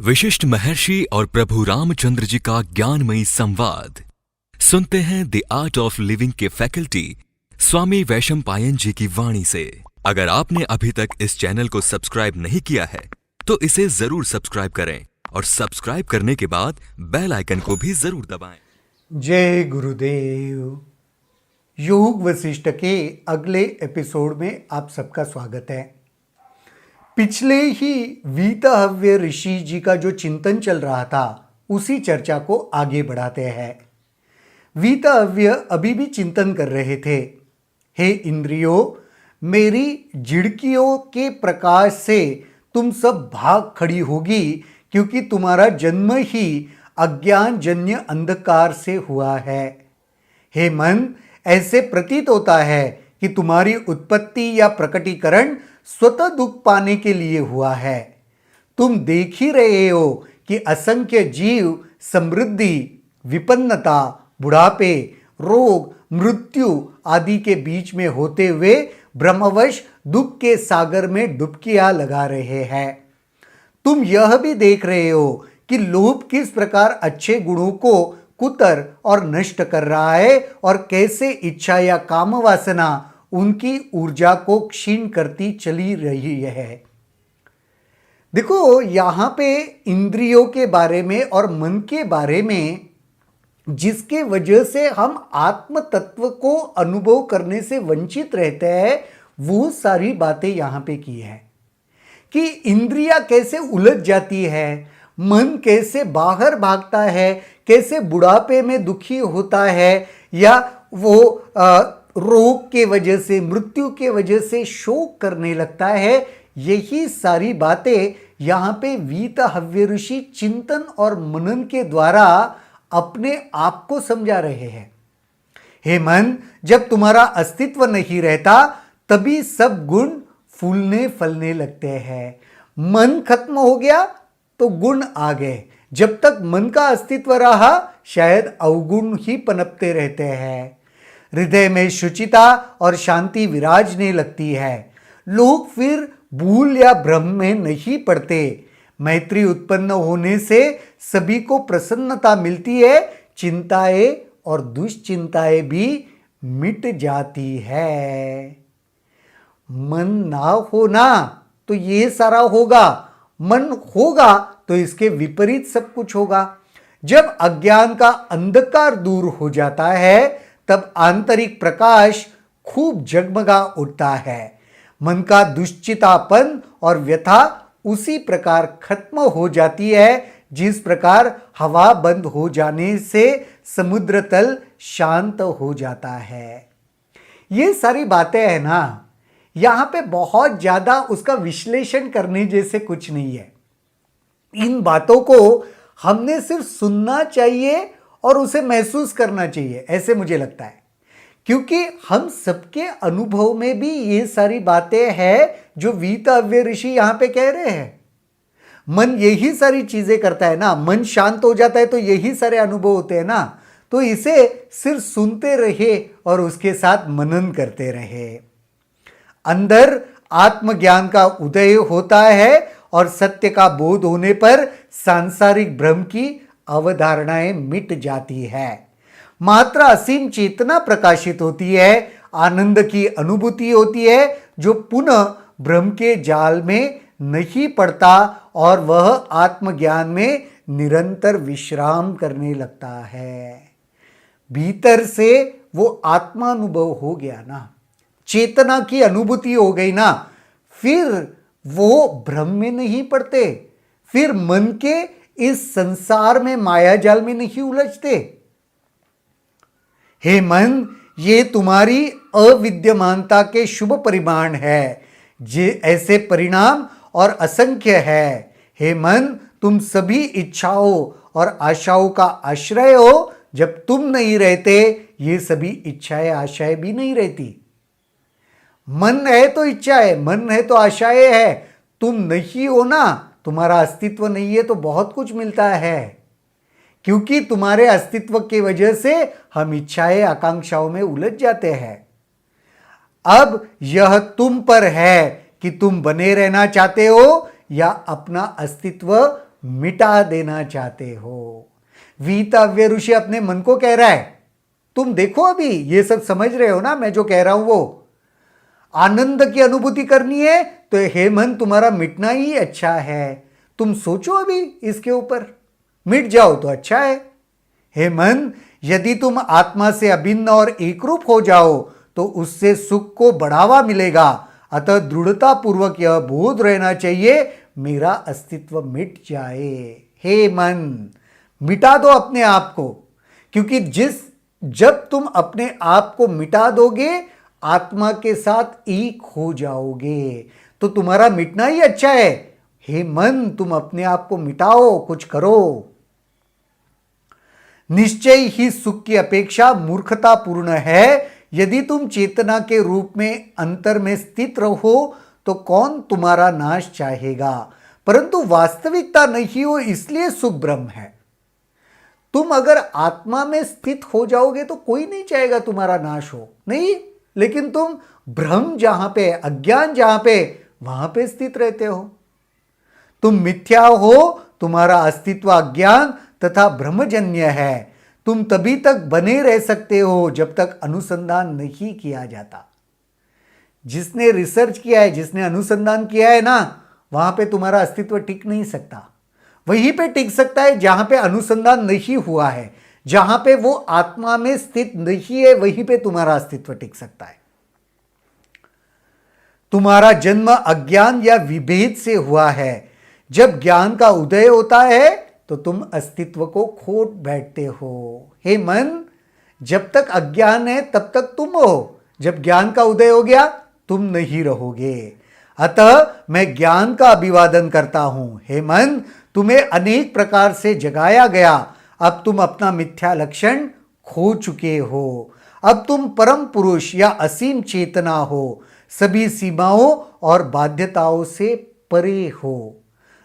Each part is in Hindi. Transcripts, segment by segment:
विशिष्ट महर्षि और प्रभु रामचंद्र जी का ज्ञानमयी संवाद सुनते हैं द आर्ट ऑफ लिविंग के फैकल्टी स्वामी वैशंपायन जी की वाणी से। अगर आपने अभी तक इस चैनल को सब्सक्राइब नहीं किया है तो इसे जरूर सब्सक्राइब करें और सब्सक्राइब करने के बाद बेल आइकन को भी जरूर दबाएं। जय गुरुदेव। योग वशिष्ठ के अगले एपिसोड में आप सबका स्वागत है। पिछले ही वीतहव्य ऋषि जी का जो चिंतन चल रहा था उसी चर्चा को आगे बढ़ाते हैं। वीतहव्य अभी भी चिंतन कर रहे थे, हे इंद्रियों, मेरी झिड़कियों के प्रकाश से तुम सब भाग खड़ी होगी, क्योंकि तुम्हारा जन्म ही अज्ञान जन्य अंधकार से हुआ है। हे मन, ऐसे प्रतीत होता है कि तुम्हारी उत्पत्ति या प्रकटीकरण स्वतः दुख पाने के लिए हुआ है। तुम देख ही रहे हो कि असंख्य जीव समृद्धि, विपन्नता, बुढ़ापे, रोग, मृत्यु आदि के बीच में होते हुए भ्रमवश दुख के सागर में डुबकियां लगा रहे हैं। तुम यह भी देख रहे हो कि लोभ किस प्रकार अच्छे गुणों को कुतर और नष्ट कर रहा है और कैसे इच्छा या काम वासना उनकी ऊर्जा को क्षीण करती चली रही है। देखो, यहां पे इंद्रियों के बारे में और मन के बारे में जिसके वजह से हम आत्म तत्व को अनुभव करने से वंचित रहते हैं, वो सारी बातें यहां पे की है कि इंद्रियां कैसे उलझ जाती है, मन कैसे बाहर भागता है, कैसे बुढ़ापे में दुखी होता है या वो रोग के वजह से, मृत्यु के वजह से शोक करने लगता है। यही सारी बातें यहाँ पे वीतहव्य ऋषि चिंतन और मनन के द्वारा अपने आप को समझा रहे हैं। हे मन, जब तुम्हारा अस्तित्व नहीं रहता तभी सब गुण फूलने फलने लगते हैं। मन खत्म हो गया तो गुण आ गए। जब तक मन का अस्तित्व रहा शायद अवगुण ही पनपते रहते हैं। हृदय में शुचिता और शांति विराजने लगती है। लोग फिर भूल या भ्रम में नहीं पड़ते। मैत्री उत्पन्न होने से सभी को प्रसन्नता मिलती है। चिंताएं और दुश्चिंताएं भी मिट जाती है। मन ना होना तो ये सारा होगा, मन होगा तो इसके विपरीत सब कुछ होगा। जब अज्ञान का अंधकार दूर हो जाता है तब आंतरिक प्रकाश खूब जगमगा उठता है। मन का दुश्चितापन और व्यथा उसी प्रकार खत्म हो जाती है जिस प्रकार हवा बंद हो जाने से समुद्र तल शांत हो जाता है। ये सारी बातें हैं ना, यहां पे बहुत ज्यादा उसका विश्लेषण करने जैसे कुछ नहीं है। इन बातों को हमने सिर्फ सुनना चाहिए और उसे महसूस करना चाहिए, ऐसे मुझे लगता है, क्योंकि हम सबके अनुभव में भी ये सारी बातें हैं जो वीतहव्य ऋषि यहां पे कह रहे हैं। मन यही सारी चीजें करता है ना, मन शांत हो जाता है तो यही सारे अनुभव होते हैं ना। तो इसे सिर्फ सुनते रहे और उसके साथ मनन करते रहे। अंदर आत्मज्ञान का उदय होता है और सत्य का बोध होने पर सांसारिक भ्रम की अवधारणाएं मिट जाती है। मात्र असीम चेतना प्रकाशित होती है। आनंद की अनुभूति होती है जो पुनः भ्रम के जाल में नहीं पड़ता और वह आत्मज्ञान में निरंतर विश्राम करने लगता है। भीतर से वो आत्मानुभव हो गया ना, चेतना की अनुभूति हो गई ना, फिर वो भ्रम में नहीं पड़ते, फिर मन के इस संसार में मायाजाल में नहीं उलझते। हे मन, ये तुम्हारी अविद्यमानता के शुभ परिमाण है। जे ऐसे परिणाम और असंख्य है। हे मन, तुम सभी इच्छाओं और आशाओं का आश्रय हो। जब तुम नहीं रहते ये सभी इच्छाएं आशाएं भी नहीं रहती। मन है तो इच्छा है, मन है तो आशाएं है। तुम नहीं हो ना, तुम्हारा अस्तित्व नहीं है तो बहुत कुछ मिलता है, क्योंकि तुम्हारे अस्तित्व की वजह से हम इच्छाएं आकांक्षाओं में उलझ जाते हैं। अब यह तुम पर है कि तुम बने रहना चाहते हो या अपना अस्तित्व मिटा देना चाहते हो। वीतव्य ऋषि अपने मन को कह रहा है, तुम देखो अभी ये सब समझ रहे हो ना, मैं जो कह रहा हूं वो आनंद की अनुभूति करनी है तो हे मन तुम्हारा मिटना ही अच्छा है। तुम सोचो अभी इसके ऊपर, मिट जाओ तो अच्छा है। हे मन, यदि तुम आत्मा से अभिन्न और एकरूप हो जाओ तो उससे सुख को बढ़ावा मिलेगा। अतः दृढ़ता पूर्वक यह बोध रहना चाहिए, मेरा अस्तित्व मिट जाए। हे मन, मिटा दो अपने आप को, क्योंकि जब तुम अपने आप को मिटा दोगे आत्मा के साथ एक हो जाओगे, तो तुम्हारा मिटना ही अच्छा है। हे मन, तुम अपने आप को मिटाओ, कुछ करो। निश्चय ही सुख की अपेक्षा मूर्खतापूर्ण है। यदि तुम चेतना के रूप में अंतर में स्थित रहो तो कौन तुम्हारा नाश चाहेगा, परंतु वास्तविकता नहीं हो इसलिए सुख ब्रह्म है। तुम अगर आत्मा में स्थित हो जाओगे तो कोई नहीं चाहेगा तुम्हारा नाश हो, नहीं, लेकिन तुम भ्रम जहां पे, अज्ञान जहां पे, वहां पे स्थित रहते हो। तुम मिथ्या हो, तुम्हारा अस्तित्व अज्ञान तथा भ्रमजन्य है। तुम तभी तक बने रह सकते हो जब तक अनुसंधान नहीं किया जाता। जिसने रिसर्च किया है, जिसने अनुसंधान किया है ना, वहां पे तुम्हारा अस्तित्व टिक नहीं सकता। वहीं पे टिक सकता है जहां पे अनुसंधान नहीं हुआ है, जहां पे वो आत्मा में स्थित नहीं है, वहीं पे तुम्हारा अस्तित्व टिक सकता है। तुम्हारा जन्म अज्ञान या विभेद से हुआ है। जब ज्ञान का उदय होता है तो तुम अस्तित्व को खो बैठते हो। हे मन, जब तक अज्ञान है तब तक तुम हो, जब ज्ञान का उदय हो गया तुम नहीं रहोगे। अतः मैं ज्ञान का अभिवादन करता हूं। हे मन, तुम्हें अनेक प्रकार से जगाया गया, अब तुम अपना मिथ्या लक्षण खो चुके हो। अब तुम परम पुरुष या असीम चेतना हो, सभी सीमाओं और बाध्यताओं से परे हो।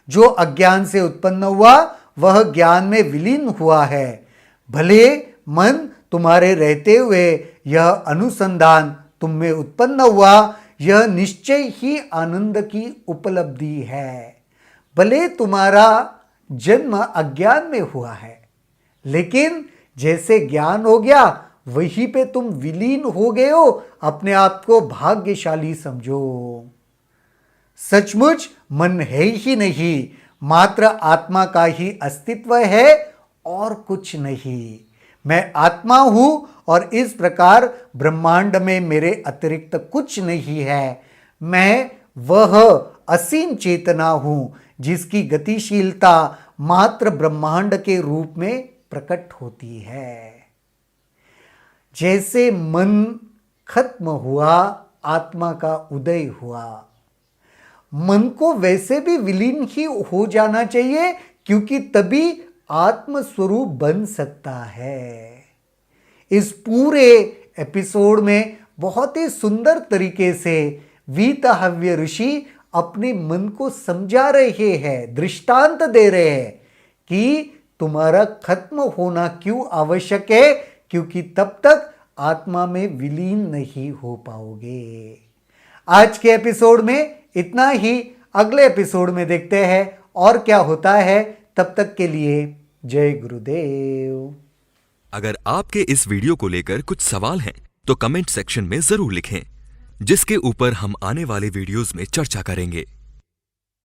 जो अज्ञान से उत्पन्न हुआ वह ज्ञान में विलीन हुआ है। भले मन, तुम्हारे रहते हुए यह अनुसंधान तुम में उत्पन्न हुआ, यह निश्चय ही आनंद की उपलब्धि है। भले तुम्हारा जन्म अज्ञान में हुआ है, लेकिन जैसे ज्ञान हो गया वहीं पे तुम विलीन हो गए हो। अपने आप को भाग्यशाली समझो। सचमुच मन है ही नहीं, मात्र आत्मा का ही अस्तित्व है और कुछ नहीं। मैं आत्मा हूं और इस प्रकार ब्रह्मांड में मेरे अतिरिक्त कुछ नहीं है। मैं वह असीम चेतना हूं जिसकी गतिशीलता मात्र ब्रह्मांड के रूप में प्रकट होती है। जैसे मन खत्म हुआ, आत्मा का उदय हुआ। मन को वैसे भी विलीन ही हो जाना चाहिए, क्योंकि तभी आत्म स्वरूप बन सकता है। इस पूरे एपिसोड में बहुत ही सुंदर तरीके से वीतहव्य ऋषि अपने मन को समझा रहे हैं, दृष्टांत दे रहे हैं कि तुम्हारा खत्म होना क्यों आवश्यक है, क्योंकि तब तक आत्मा में विलीन नहीं हो पाओगे। आज के एपिसोड में इतना ही। अगले एपिसोड में देखते हैं और क्या होता है। तब तक के लिए जय गुरुदेव। अगर आपके इस वीडियो को लेकर कुछ सवाल हैं तो कमेंट सेक्शन में जरूर लिखें, जिसके ऊपर हम आने वाले वीडियोस में चर्चा करेंगे।